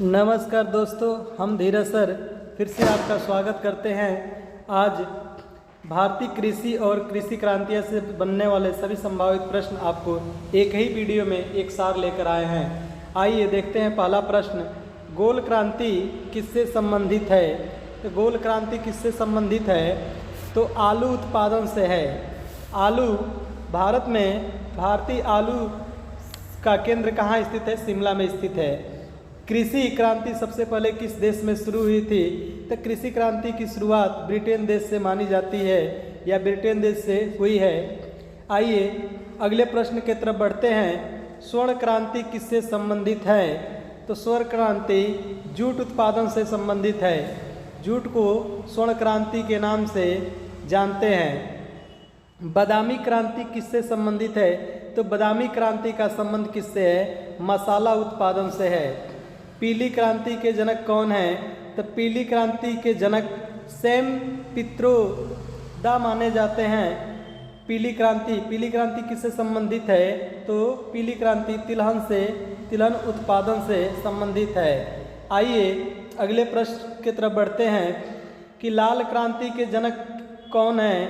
नमस्कार दोस्तों, हम धीरज सर फिर से आपका स्वागत करते हैं। आज भारतीय कृषि और कृषि क्रांतियों से बनने वाले सभी संभावित प्रश्न आपको एक ही वीडियो में एक साथ लेकर आए हैं। आइए देखते हैं पहला प्रश्न, गोल क्रांति किससे संबंधित है? तो गोल क्रांति किससे संबंधित है? तो आलू उत्पादन से है। आलू भारत में भारतीय आलू का केंद्र कहाँ स्थित है? शिमला में स्थित है। कृषि क्रांति सबसे पहले किस देश में शुरू हुई थी? तो कृषि क्रांति की शुरुआत ब्रिटेन देश से मानी जाती है या ब्रिटेन देश से हुई है। आइए अगले प्रश्न की तरफ बढ़ते हैं। स्वर्ण क्रांति किससे संबंधित है? तो स्वर्ण क्रांति जूट उत्पादन से संबंधित है। जूट को स्वर्ण क्रांति के नाम से जानते हैं। बादामी क्रांति किससे संबंधित है? तो बादामी क्रांति का संबंध किससे है? मसाला उत्पादन से है। पीली क्रांति के जनक कौन है? तो पीली क्रांति के जनक सैम पित्रोदा माने जाते हैं। पीली क्रांति किससे संबंधित है? तो पीली क्रांति तिलहन उत्पादन से संबंधित है। आइए अगले प्रश्न की तरफ बढ़ते हैं कि लाल क्रांति के जनक कौन है?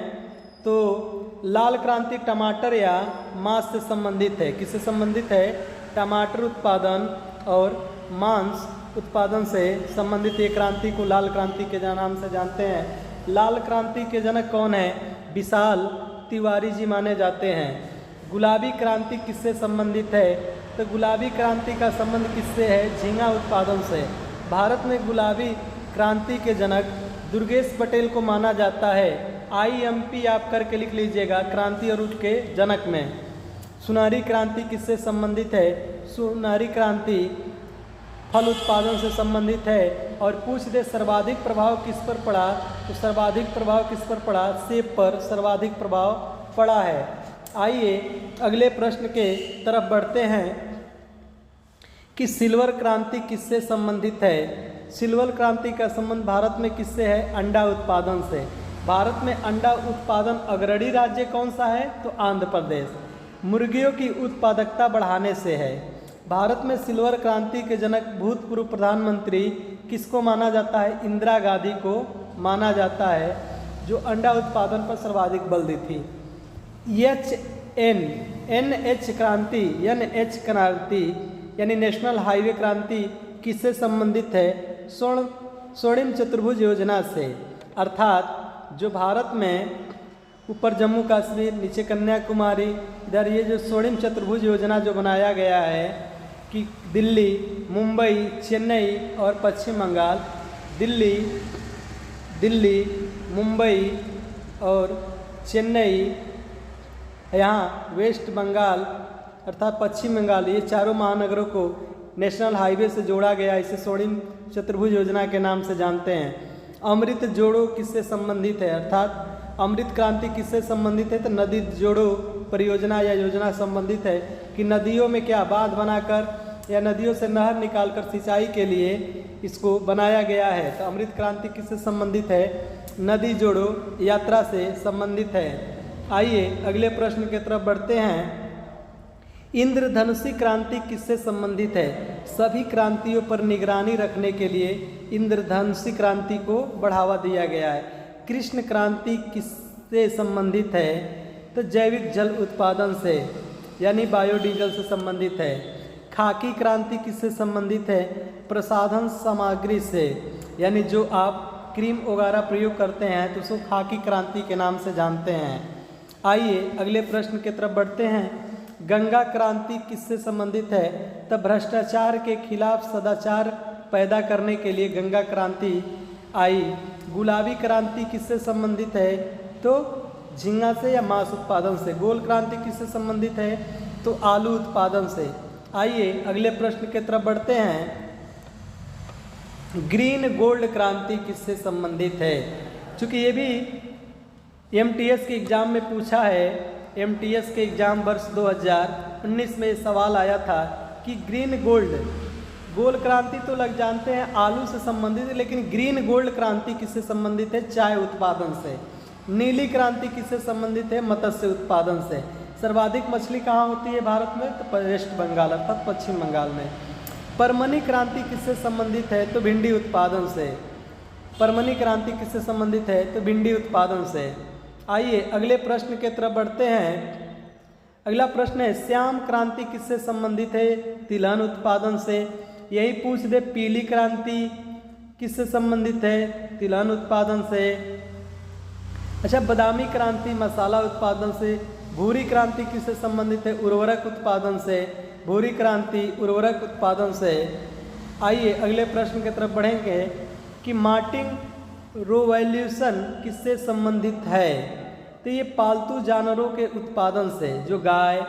तो लाल क्रांति टमाटर या मांस से संबंधित है। किससे संबंधित है? टमाटर उत्पादन और मांस उत्पादन से संबंधित ये क्रांति को लाल क्रांति के नाम से जानते हैं। लाल क्रांति के जनक कौन है? विशाल तिवारी जी माने जाते हैं। गुलाबी क्रांति किससे संबंधित है? तो गुलाबी क्रांति का संबंध किससे है? झींगा उत्पादन से। भारत में गुलाबी क्रांति के जनक दुर्गेश पटेल को माना जाता है। IMP आप करके लिख लीजिएगा क्रांति और उसके जनक में। सुनहरी क्रांति किससे संबंधित है? सुनहरी क्रांति फल उत्पादन से संबंधित है। और पूछ दे सर्वाधिक प्रभाव किस पर पड़ा? तो सर्वाधिक प्रभाव किस पर पड़ा? सेब पर सर्वाधिक प्रभाव पड़ा है। आइए अगले प्रश्न के तरफ बढ़ते हैं कि सिल्वर क्रांति किससे संबंधित है? सिल्वर क्रांति का संबंध भारत में किससे है? अंडा उत्पादन से। भारत में अंडा उत्पादन अग्रणी राज्य कौन सा है? तो आंध्र प्रदेश। मुर्गियों की उत्पादकता बढ़ाने से है। भारत में सिल्वर क्रांति के जनक भूतपूर्व प्रधानमंत्री किसको माना जाता है? इंदिरा गांधी को माना जाता है, जो अंडा उत्पादन पर सर्वाधिक बल दी थी। NH क्रांति यानी नेशनल हाईवे क्रांति किससे संबंधित है? स्वर्णिम चतुर्भुज योजना से। अर्थात जो भारत में ऊपर जम्मू कश्मीर, नीचे कन्याकुमारी, इधर ये जो स्वर्णिम चतुर्भुज योजना जो बनाया गया है कि दिल्ली, मुंबई, चेन्नई और पश्चिम बंगाल, दिल्ली, मुंबई और चेन्नई, यहाँ वेस्ट बंगाल अर्थात पश्चिम बंगाल, ये चारों महानगरों को नेशनल हाईवे से जोड़ा गया। इसे स्वर्णिम चतुर्भुज योजना के नाम से जानते हैं। अमृत जोड़ो किससे संबंधित है? अर्थात अमृत क्रांति किससे संबंधित है? तो नदी जोड़ो परियोजना या योजना संबंधित है कि नदियों में क्या बांध बनाकर या नदियों से नहर निकालकर सिंचाई के लिए इसको बनाया गया है। तो अमृत क्रांति किससे संबंधित है? नदी जोड़ो यात्रा से संबंधित है। आइए अगले प्रश्न की तरफ बढ़ते हैं। इंद्रधनुषी क्रांति किससे संबंधित है? सभी क्रांतियों पर निगरानी रखने के लिए इंद्रधनुषी क्रांति को बढ़ावा दिया गया है। कृष्ण क्रांति किससे संबंधित है? तो जैविक जल उत्पादन से यानी बायोडीजल से संबंधित है। खाकी क्रांति किससे संबंधित है? प्रसाधन सामग्री से, यानी जो आप क्रीम वगैरह प्रयोग करते हैं तो उसको खाकी क्रांति के नाम से जानते हैं। आइए अगले प्रश्न की तरफ बढ़ते हैं। गंगा क्रांति किससे संबंधित है? तब भ्रष्टाचार के खिलाफ सदाचार पैदा करने के लिए गंगा क्रांति आई। गुलाबी क्रांति किससे संबंधित है? तो झींगा से या मांस उत्पादन से। गोल क्रांति किससे संबंधित है? तो आलू उत्पादन से। आइए अगले प्रश्न की तरफ बढ़ते हैं। ग्रीन गोल्ड क्रांति किससे संबंधित है? चूँकि ये भी MTS के एग्ज़ाम में पूछा है। MTS के एग्ज़ाम वर्ष 2019 में सवाल आया था कि ग्रीन गोल्ड क्रांति तो लग जानते हैं आलू से संबंधित है, लेकिन ग्रीन गोल्ड क्रांति किससे संबंधित है? चाय उत्पादन से। नीली क्रांति किससे संबंधित है? मत्स्य उत्पादन से। सर्वाधिक मछली कहाँ होती है भारत में? तो वेस्ट बंगाल अर्थात पश्चिम बंगाल में। परमनी क्रांति किससे संबंधित है? तो भिंडी उत्पादन से। परमनी क्रांति किससे संबंधित है? तो भिंडी उत्पादन से। आइए अगले प्रश्न की तरफ बढ़ते हैं। अगला प्रश्न है श्याम क्रांति किससे संबंधित है? तिलहन उत्पादन से। यही पूछ दे पीली क्रांति किससे संबंधित है? तिलहन उत्पादन से। अच्छा, बादामी क्रांति मसाला उत्पादन से। भूरी क्रांति किससे संबंधित है? उर्वरक उत्पादन से। भूरी क्रांति उर्वरक उत्पादन से। आइए अगले प्रश्न की तरफ बढ़ेंगे कि मार्टिन रोवोल्यूशन किससे संबंधित है? तो ये पालतू जानवरों के उत्पादन से, जो गाय,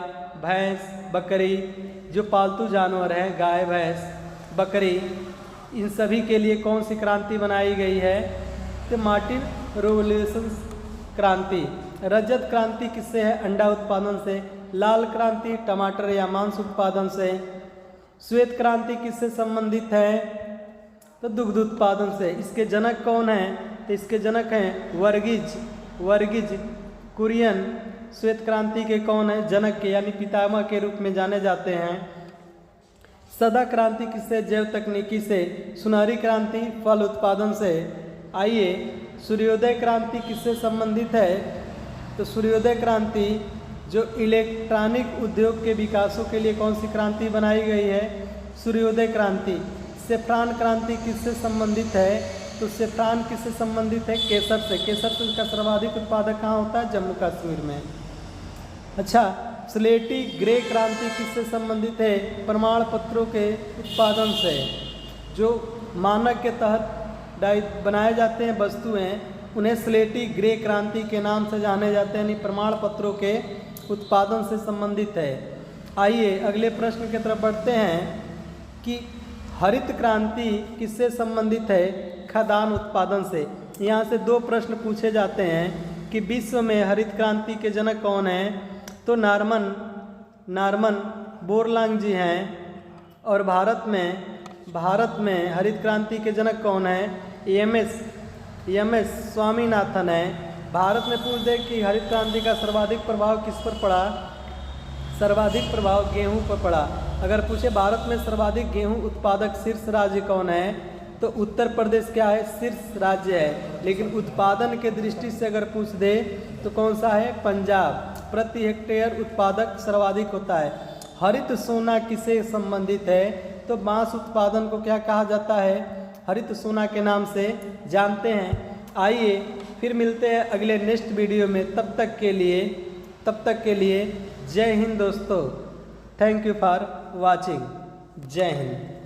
भैंस, बकरी, जो पालतू जानवर हैं, गाय, भैंस, बकरी, इन सभी के लिए कौन सी क्रांति बनाई गई है? तो मार्टिन रोवोल्यूशन क्रांति। रजत क्रांति किससे है? अंडा उत्पादन से। लाल क्रांति टमाटर या मांस उत्पादन से। श्वेत क्रांति किससे संबंधित है? तो दुग्ध उत्पादन से। इसके जनक कौन हैं? तो इसके जनक हैं वर्गीज कुरियन। श्वेत क्रांति के कौन है? जनक के यानी पितामह के रूप में जाने जाते हैं। सदा क्रांति किससे? जैव तकनीकी से। सुनहरी क्रांति फल उत्पादन से। आइए सूर्योदय क्रांति किससे संबंधित है? तो सूर्योदय क्रांति जो इलेक्ट्रॉनिक उद्योग के विकासों के लिए कौन सी क्रांति बनाई गई है? सूर्योदय क्रांति। सेफ्रान क्रांति किससे संबंधित है? तो सेफ्रान किससे संबंधित है? केसर से। केसर से इसका सर्वाधिक उत्पादक कहाँ होता है? जम्मू कश्मीर में। अच्छा, स्लेटी ग्रे क्रांति किससे संबंधित है? प्रमाण पत्रों के उत्पादन से। जो मानक के तहत बनाए जाते हैं वस्तुएं, उन्हें स्लेटी ग्रे क्रांति के नाम से जाने जाते हैं, यानी प्रमाण पत्रों के उत्पादन से संबंधित है। आइए अगले प्रश्न की तरफ बढ़ते हैं कि हरित क्रांति किससे संबंधित है? खाद्यान्न उत्पादन से। यहाँ से दो प्रश्न पूछे जाते हैं कि विश्व में हरित क्रांति के जनक कौन हैं? तो नार्मन बोरलांग जी हैं। और भारत में हरित क्रांति के जनक कौन हैं? एम.एस. स्वामीनाथन है। भारत में पूछ दे कि हरित क्रांति का सर्वाधिक प्रभाव किस पर पड़ा? सर्वाधिक प्रभाव गेहूं पर पड़ा। अगर पूछे भारत में सर्वाधिक गेहूं उत्पादक शीर्ष राज्य कौन है? तो उत्तर प्रदेश क्या है? शीर्ष राज्य है। लेकिन उत्पादन के दृष्टि से अगर पूछ दे तो कौन सा है? पंजाब। प्रति हेक्टेयर उत्पादक सर्वाधिक होता है। हरित सोना किससे संबंधित है? तो बांस उत्पादन को क्या कहा जाता है? हरित सोना के नाम से जानते हैं। आइए फिर मिलते हैं अगले नेक्स्ट वीडियो में। तब तक के लिए जय हिंद दोस्तों। Thank you for watching. जय हिंद।